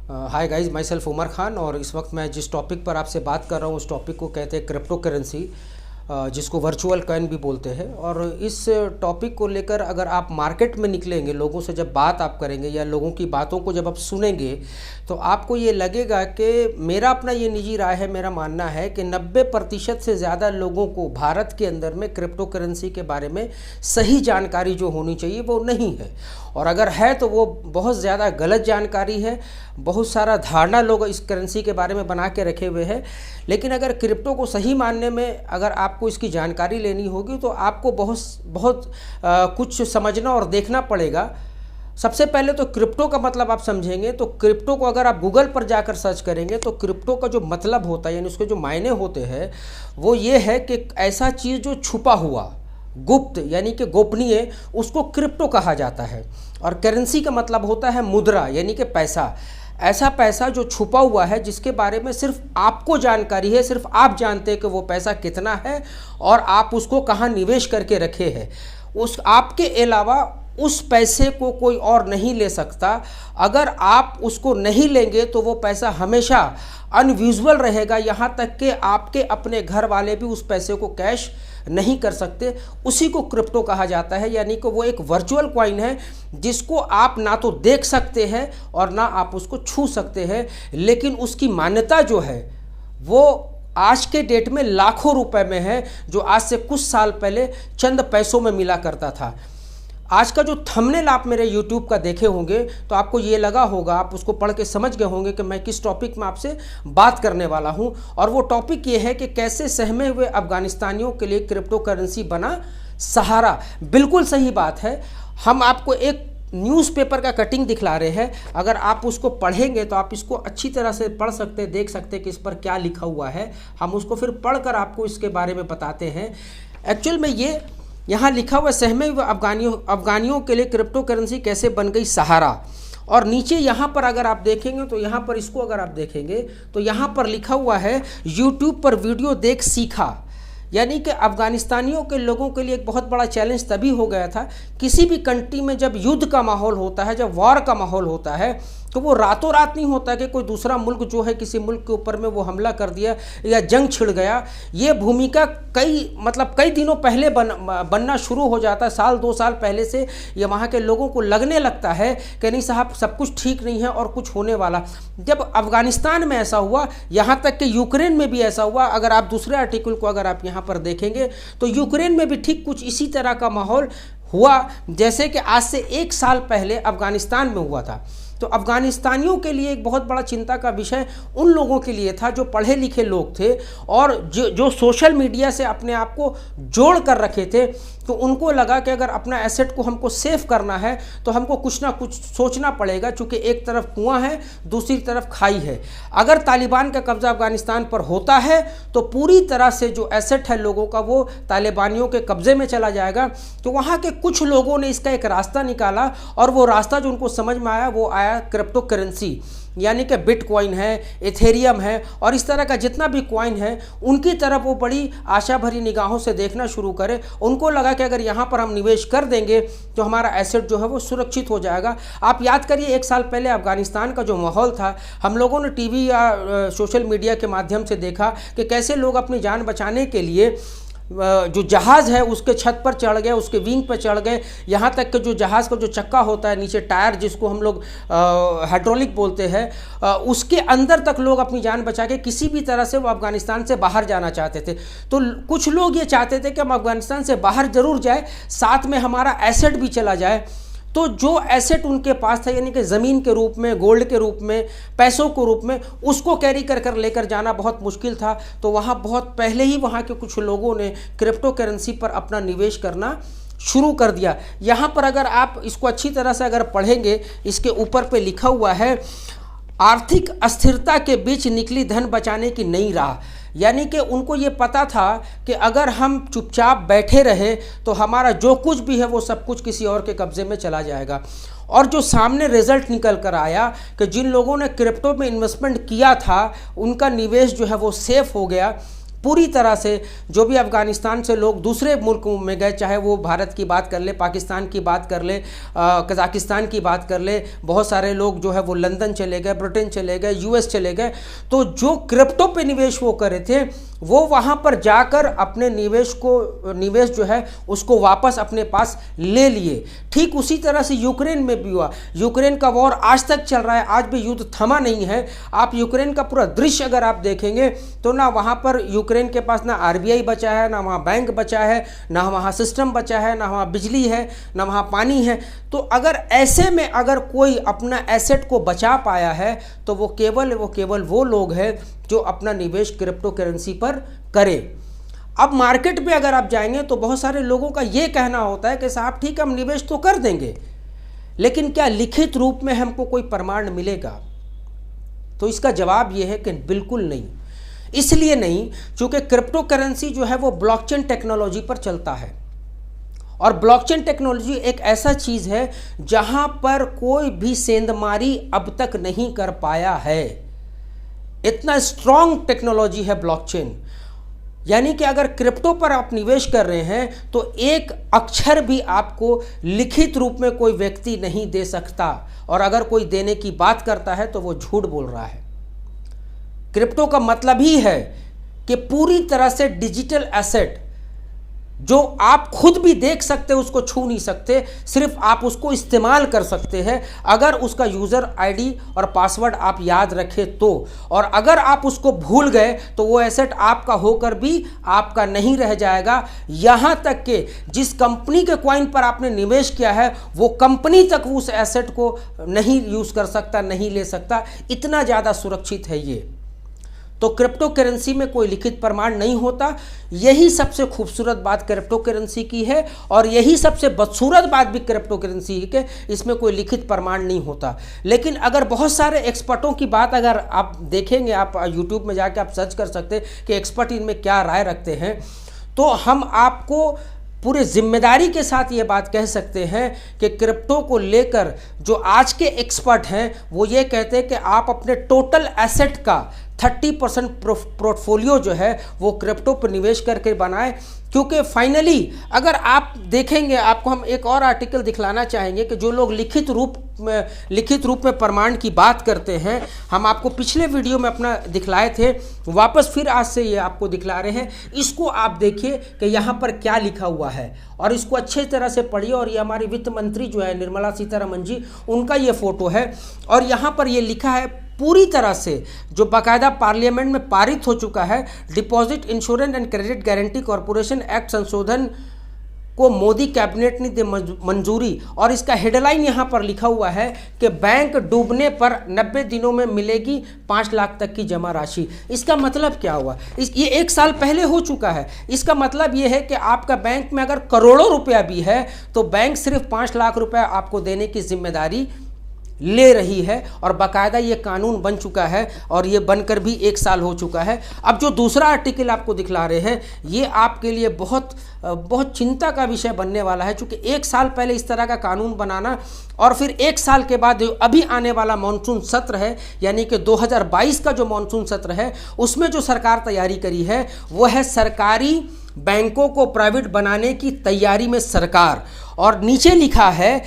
हाय guys, myself Umar Khan. और इस वक्त मैं जिस टॉपिक पर आपसे बात कर रहा हूँ उस टॉपिक को कहते हैं क्रिप्टो करेंसी, जिसको वर्चुअल कॉइन भी बोलते हैं। और इस टॉपिक को लेकर अगर आप मार्केट में निकलेंगे, लोगों से जब बात आप करेंगे या लोगों की बातों को जब आप सुनेंगे, तो आपको ये लगेगा कि मेरा अपना ये निजी राय है, मेरा मानना है कि 90% से ज़्यादा लोगों को भारत के अंदर में क्रिप्टो करेंसी के बारे में सही जानकारी जो होनी चाहिए वो नहीं है। और अगर है तो वो बहुत ज़्यादा गलत जानकारी है। बहुत सारा धारणा लोग इस करेंसी के बारे में बना के रखे हुए हैं। लेकिन अगर क्रिप्टो को सही मानने में अगर आपको इसकी जानकारी लेनी होगी तो आपको बहुत कुछ समझना और देखना पड़ेगा। सबसे पहले तो क्रिप्टो का मतलब आप समझेंगे तो क्रिप्टो को अगर आप गूगल पर जाकर सर्च करेंगे तो क्रिप्टो का जो मतलब होता है, यानी उसके जो मायने होते हैं, वो ये है कि ऐसा चीज़ जो छुपा हुआ, गुप्त यानी कि गोपनीय, उसको क्रिप्टो कहा जाता है। और करेंसी का मतलब होता है मुद्रा, यानी कि पैसा। ऐसा पैसा जो छुपा हुआ है, जिसके बारे में सिर्फ आपको जानकारी है, सिर्फ आप जानते हैं कि वो पैसा कितना है और आप उसको कहाँ निवेश करके रखे हैं। उस आपके अलावा उस पैसे को कोई और नहीं ले सकता। अगर आप उसको नहीं लेंगे तो वो पैसा हमेशा अनविजुअल रहेगा, यहाँ तक कि आपके अपने घर वाले भी उस पैसे को कैश नहीं कर सकते। उसी को क्रिप्टो कहा जाता है, यानी कि वो एक वर्चुअल कॉइन है जिसको आप ना तो देख सकते हैं और ना आप उसको छू सकते हैं, लेकिन उसकी मान्यता जो है वो आज के डेट में लाखों रुपए में है, जो आज से कुछ साल पहले चंद पैसों में मिला करता था। आज का जो थंबनेल आप मेरे YouTube का देखे होंगे तो आपको ये लगा होगा, आप उसको पढ़ के समझ गए होंगे कि मैं किस टॉपिक में आपसे बात करने वाला हूं। और वो टॉपिक ये है कि कैसे सहमे हुए अफगानिस्तानियों के लिए क्रिप्टो करेंसी बना सहारा। बिल्कुल सही बात है। हम आपको एक न्यूज़पेपर का कटिंग दिखला रहे हैं। अगर आप उसको पढ़ेंगे तो आप इसको अच्छी तरह से पढ़ सकते, देख सकते कि इस पर क्या लिखा हुआ है। हम उसको फिर पढ़कर आपको इसके बारे में बताते हैं। एक्चुअल में ये यहाँ लिखा हुआ सहमे हुए अफगानियों के लिए क्रिप्टो करेंसी कैसे बन गई सहारा। और नीचे यहाँ पर अगर आप देखेंगे तो यहाँ पर इसको अगर आप देखेंगे तो यहाँ पर लिखा हुआ है YouTube पर वीडियो देख सीखा। यानी कि अफगानिस्तानियों के लोगों के लिए एक बहुत बड़ा चैलेंज तभी हो गया था। किसी भी कंट्री में जब युद्ध का माहौल होता है, जब वॉर का माहौल होता है, तो वो रातों रात नहीं होता कि कोई दूसरा मुल्क जो है किसी मुल्क के ऊपर में वो हमला कर दिया या जंग छिड़ गया। ये भूमिका कई दिनों पहले बनना शुरू हो जाता है। साल 2 साल पहले से ये वहाँ के लोगों को लगने लगता है कि नहीं साहब, सब कुछ ठीक नहीं है और कुछ होने वाला। जब अफगानिस्तान में ऐसा हुआ, यहाँ तक कि यूक्रेन में भी ऐसा हुआ। अगर आप दूसरे आर्टिकल को अगर आप यहाँ पर देखेंगे तो यूक्रेन में भी ठीक कुछ इसी तरह का माहौल हुआ जैसे कि आज से 1 साल पहले अफगानिस्तान में हुआ था। तो अफगानिस्तानियों के लिए एक बहुत बड़ा चिंता का विषय उन लोगों के लिए था जो पढ़े लिखे लोग थे और जो सोशल मीडिया से अपने आप को जोड़ कर रखे थे। तो उनको लगा कि अगर अपना एसेट को हमको सेव करना है तो हमको कुछ ना कुछ सोचना पड़ेगा, चूँकि एक तरफ कुआं है, दूसरी तरफ खाई है। अगर तालिबान का कब्जा अफगानिस्तान पर होता है तो पूरी तरह से जो एसेट है लोगों का वो तालिबानियों के कब्जे में चला जाएगा। तो वहाँ के कुछ लोगों ने इसका एक रास्ता निकाला और वो रास्ता जो उनको समझ में आया वो आया क्रिप्टो करेंसी, यानी कि बिटकॉइन है, इथेरियम है और इस तरह का जितना भी कॉइन है उनकी तरफ वो बड़ी आशा भरी निगाहों से देखना शुरू करे। उनको लगा कि अगर यहाँ पर हम निवेश कर देंगे तो हमारा एसेट जो है वो सुरक्षित हो जाएगा। आप याद करिए 1 साल पहले अफगानिस्तान का जो माहौल था, हम लोगों ने टीवी या सोशल मीडिया के माध्यम से देखा कि कैसे लोग अपनी जान बचाने के लिए जो जहाज़ है उसके छत पर चढ़ गए, उसके विंग पर चढ़ गए। यहाँ तक कि जो जहाज़ का जो चक्का होता है, नीचे टायर जिसको हम लोग हाइड्रोलिक बोलते हैं, उसके अंदर तक लोग अपनी जान बचा के किसी भी तरह से वो अफगानिस्तान से बाहर जाना चाहते थे। तो कुछ लोग ये चाहते थे कि हम अफगानिस्तान से बाहर ज़रूर जाए, साथ में हमारा एसेट भी चला जाए। तो जो एसेट उनके पास था, यानी कि ज़मीन के रूप में, गोल्ड के रूप में, पैसों के रूप में, उसको कैरी कर लेकर जाना बहुत मुश्किल था। तो वहाँ बहुत पहले ही वहाँ के कुछ लोगों ने क्रिप्टो करेंसी पर अपना निवेश करना शुरू कर दिया। यहाँ पर अगर आप इसको अच्छी तरह से अगर पढ़ेंगे, इसके ऊपर पे लिखा हुआ है आर्थिक अस्थिरता के बीच निकली धन बचाने की नई राह। यानी कि उनको ये पता था कि अगर हम चुपचाप बैठे रहे तो हमारा जो कुछ भी है वो सब कुछ किसी और के कब्ज़े में चला जाएगा। और जो सामने रिजल्ट निकल कर आया कि जिन लोगों ने क्रिप्टो में इन्वेस्टमेंट किया था उनका निवेश जो है वो सेफ हो गया। पूरी तरह से जो भी अफ़गानिस्तान से लोग दूसरे मुल्कों में गए, चाहे वो भारत की बात कर ले, पाकिस्तान की बात कर ले, कज़ाकिस्तान की बात कर ले, बहुत सारे लोग जो है वो लंदन चले गए, ब्रिटेन चले गए, यूएस चले गए। तो जो क्रिप्टो पे निवेश वो करे थे वो वहाँ पर जाकर अपने निवेश जो है उसको वापस अपने पास ले लिए। ठीक उसी तरह से यूक्रेन में भी हुआ। यूक्रेन का वॉर आज तक चल रहा है, आज भी युद्ध थमा नहीं है। आप यूक्रेन का पूरा दृश्य अगर आप देखेंगे तो ना वहाँ पर यूक्रेन के पास ना आरबीआई बचा है, ना वहाँ बैंक बचा है, ना वहाँ सिस्टम बचा है, ना वहाँ बिजली है, ना वहाँ पानी है। तो अगर ऐसे में अगर कोई अपना एसेट को बचा पाया है तो वो केवल वो लोग हैं जो अपना निवेश क्रिप्टो करेंसी पर करें। अब मार्केट पे अगर आप जाएंगे तो बहुत सारे लोगों का ये कहना होता है कि साहब ठीक है हम निवेश तो कर देंगे, लेकिन क्या लिखित रूप में हमको कोई प्रमाण मिलेगा? तो इसका जवाब ये है कि बिल्कुल नहीं। इसलिए नहीं क्योंकि क्रिप्टो करेंसी जो है वो ब्लॉकचेन टेक्नोलॉजी पर चलता है, और ब्लॉकचेन टेक्नोलॉजी एक ऐसा चीज़ है जहां पर कोई भी सेंधमारी अब तक नहीं कर पाया है। इतना स्ट्रॉन्ग टेक्नोलॉजी है ब्लॉकचेन। यानी कि अगर क्रिप्टो पर आप निवेश कर रहे हैं तो एक अक्षर भी आपको लिखित रूप में कोई व्यक्ति नहीं दे सकता, और अगर कोई देने की बात करता है तो वो झूठ बोल रहा है। क्रिप्टो का मतलब ही है कि पूरी तरह से डिजिटल एसेट जो आप खुद भी देख सकते, उसको छू नहीं सकते, सिर्फ आप उसको इस्तेमाल कर सकते हैं अगर उसका यूज़र आईडी और पासवर्ड आप याद रखें तो। और अगर आप उसको भूल गए तो वो एसेट आपका होकर भी आपका नहीं रह जाएगा। यहाँ तक कि जिस कंपनी के कॉइन पर आपने निवेश किया है वो कंपनी तक उस एसेट को नहीं यूज़ कर सकता, नहीं ले सकता। इतना ज़्यादा सुरक्षित है ये। तो क्रिप्टो करेंसी में कोई लिखित प्रमाण नहीं होता। यही सबसे खूबसूरत बात क्रिप्टो करेंसी की है, और यही सबसे बदसूरत बात भी क्रिप्टो करेंसी की कि इसमें कोई लिखित प्रमाण नहीं होता। लेकिन अगर बहुत सारे एक्सपर्टों की बात अगर आप देखेंगे, आप यूट्यूब में जाके आप सर्च कर सकते हैं कि एक्सपर्ट इनमें क्या राय रखते हैं, तो हम आपको पूरे जिम्मेदारी के साथ ये बात कह सकते हैं कि क्रिप्टो को लेकर जो आज के एक्सपर्ट हैं वो ये कहते हैं कि आप अपने टोटल एसेट का 30% पोर्टफोलियो जो है वो क्रिप्टो पर निवेश करके बनाएं। क्योंकि फाइनली अगर आप देखेंगे, आपको हम एक और आर्टिकल दिखलाना चाहेंगे कि जो लोग लिखित रूप में प्रमाण की बात करते हैं, हम आपको पिछले वीडियो में अपना दिखलाए थे, वापस फिर आज से ये आपको दिखला रहे हैं। इसको आप देखिए कि यहाँ पर क्या लिखा हुआ है, और इसको अच्छे तरह से पढ़िए। और ये हमारी वित्त मंत्री जो है निर्मला सीतारमण जी, उनका ये फोटो है, और यहाँ पर ये लिखा है पूरी तरह से जो बाकायदा पार्लियामेंट में पारित हो चुका है, deposit insurance and credit guarantee corporation act संशोधन को मोदी कैबिनेट ने दी मंजूरी। और इसका हेडलाइन यहाँ पर लिखा हुआ है कि बैंक डूबने पर 90 दिनों में मिलेगी 5 लाख तक की जमा राशि। इसका मतलब क्या हुआ? ये 1 साल पहले हो चुका है। इसका मतलब ये है कि आपका बैंक में अगर करोड़ों रुपया भी है तो बैंक सिर्फ 5 लाख रुपया आपको देने की जिम्मेदारी ले रही है, और बाकायदा ये कानून बन चुका है, और ये बनकर भी 1 साल हो चुका है। अब जो दूसरा आर्टिकल आपको दिखला रहे हैं ये आपके लिए बहुत चिंता का विषय बनने वाला है, क्योंकि 1 साल पहले इस तरह का कानून बनाना, और फिर 1 साल के बाद अभी आने वाला मानसून सत्र है, यानी कि 2022 का जो मानसून सत्र है उसमें जो सरकार तैयारी करी है वो है सरकारी बैंकों को प्राइवेट बनाने की तैयारी में सरकार। और नीचे लिखा है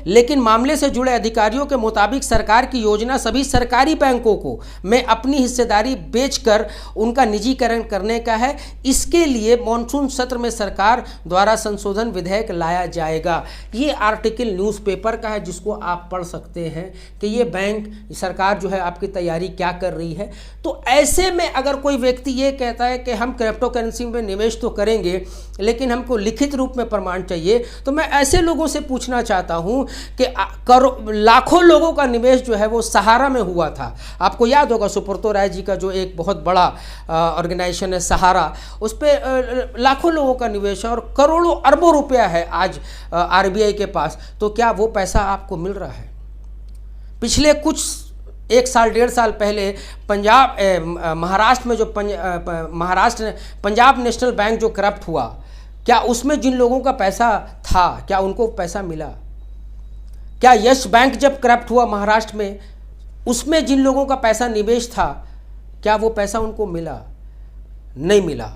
लेकिन मामले से जुड़े अधिकारियों के मुताबिक सरकार की योजना सभी सरकारी बैंकों को में अपनी हिस्सेदारी बेचकर उनका निजीकरण करने का है। इसके लिए मॉनसून सत्र में सरकार द्वारा संशोधन विधेयक लाया जाएगा। ये आर्टिकल न्यूज़पेपर का है जिसको आप पढ़ सकते हैं कि ये बैंक सरकार जो है आपकी तैयारी क्या कर रही है। तो ऐसे में अगर कोई व्यक्ति ये कहता है कि हम क्रिप्टो करेंसी में निवेश तो करेंगे लेकिन हमको लिखित रूप में प्रमाण चाहिए, तो मैं ऐसे लोगों से पूछना चाहता हूं कि लाखों लोगों का निवेश जो है वो सहारा में हुआ था। आपको याद होगा सुब्रतो राय जी का जो एक बहुत बड़ा ऑर्गेनाइजेशन है सहारा, उस पर लाखों लोगों का निवेश है और करोड़ों अरबों रुपया है आज आरबीआई के पास। तो क्या वो पैसा आपको मिल रहा है? पिछले कुछ 1 साल 1.5 साल पहले महाराष्ट्र में जो पंजाब नेशनल बैंक जो करप्ट हुआ, क्या उसमें जिन लोगों का पैसा था क्या उनको पैसा मिला? क्या यस बैंक जब करप्ट हुआ महाराष्ट्र में, उसमें जिन लोगों का पैसा निवेश था क्या वो पैसा उनको मिला? नहीं मिला।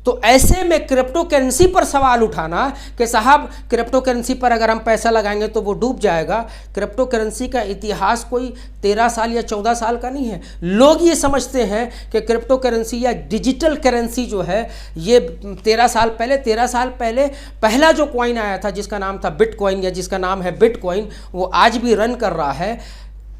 तो ऐसे में क्रिप्टो करेंसी पर सवाल उठाना कि साहब क्रिप्टो करेंसी पर अगर हम पैसा लगाएंगे तो वो डूब जाएगा। क्रिप्टो करेंसी का इतिहास कोई 13 साल या 14 साल का नहीं है। लोग ये समझते हैं कि क्रिप्टो करेंसी या डिजिटल करेंसी जो है ये 13 साल पहले पहला जो कॉइन आया था जिसका नाम था बिटकॉइन या जिसका नाम है बिटकॉइन, वो आज भी रन कर रहा है।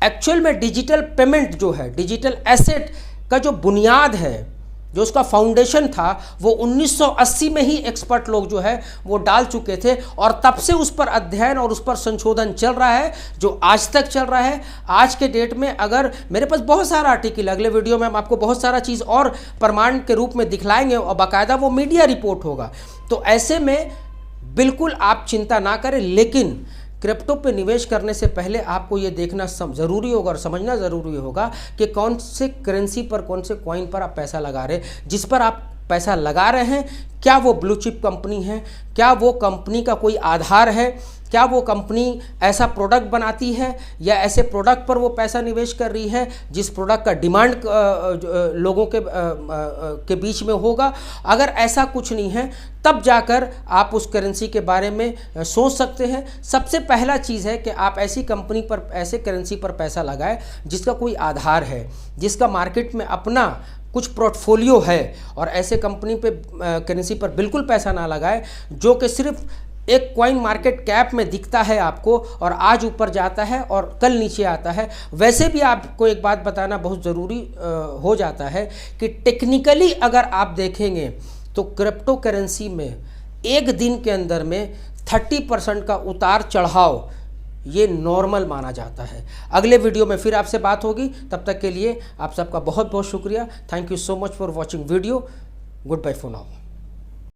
एक्चुअल में डिजिटल पेमेंट जो है, डिजिटल एसेट का जो बुनियाद है, जो उसका फाउंडेशन था, वो 1980 में ही एक्सपर्ट लोग जो है वो डाल चुके थे और तब से उस पर अध्ययन और उस पर संशोधन चल रहा है जो आज तक चल रहा है। आज के डेट में अगर मेरे पास बहुत सारा आर्टिकल, अगले वीडियो में हम आपको बहुत सारा चीज़ और प्रमाण के रूप में दिखलाएंगे और बाकायदा वो मीडिया रिपोर्ट होगा। तो ऐसे में बिल्कुल आप चिंता ना करें, लेकिन क्रिप्टो पे निवेश करने से पहले आपको ये देखना ज़रूरी होगा और समझना ज़रूरी होगा कि कौन से करेंसी पर, कौन से कॉइन पर आप पैसा लगा रहे हैं। जिस पर आप पैसा लगा रहे हैं, क्या वो ब्लू चिप कंपनी है? क्या वो कंपनी का कोई आधार है? क्या वो कंपनी ऐसा प्रोडक्ट बनाती है या ऐसे प्रोडक्ट पर वो पैसा निवेश कर रही है जिस प्रोडक्ट का डिमांड लोगों के बीच में होगा? अगर ऐसा कुछ नहीं है तब जाकर आप उस करेंसी के बारे में सोच सकते हैं। सबसे पहला चीज़ है कि आप ऐसी कंपनी पर, ऐसे करेंसी पर पैसा लगाएं जिसका कोई आधार है, जिसका मार्केट में अपना कुछ पोर्टफोलियो है। और ऐसे कंपनी पे, करेंसी पर बिल्कुल पैसा ना लगाए जो कि सिर्फ एक कॉइन मार्केट कैप में दिखता है आपको और आज ऊपर जाता है और कल नीचे आता है। वैसे भी आपको एक बात बताना बहुत ज़रूरी हो जाता है कि टेक्निकली अगर आप देखेंगे तो क्रिप्टो करेंसी में एक दिन के अंदर में 30% का उतार चढ़ाव ये नॉर्मल माना जाता है। अगले वीडियो में फिर आपसे बात होगी, तब तक के लिए आप सबका बहुत बहुत शुक्रिया। Thank you so much for watching video. Goodbye for now.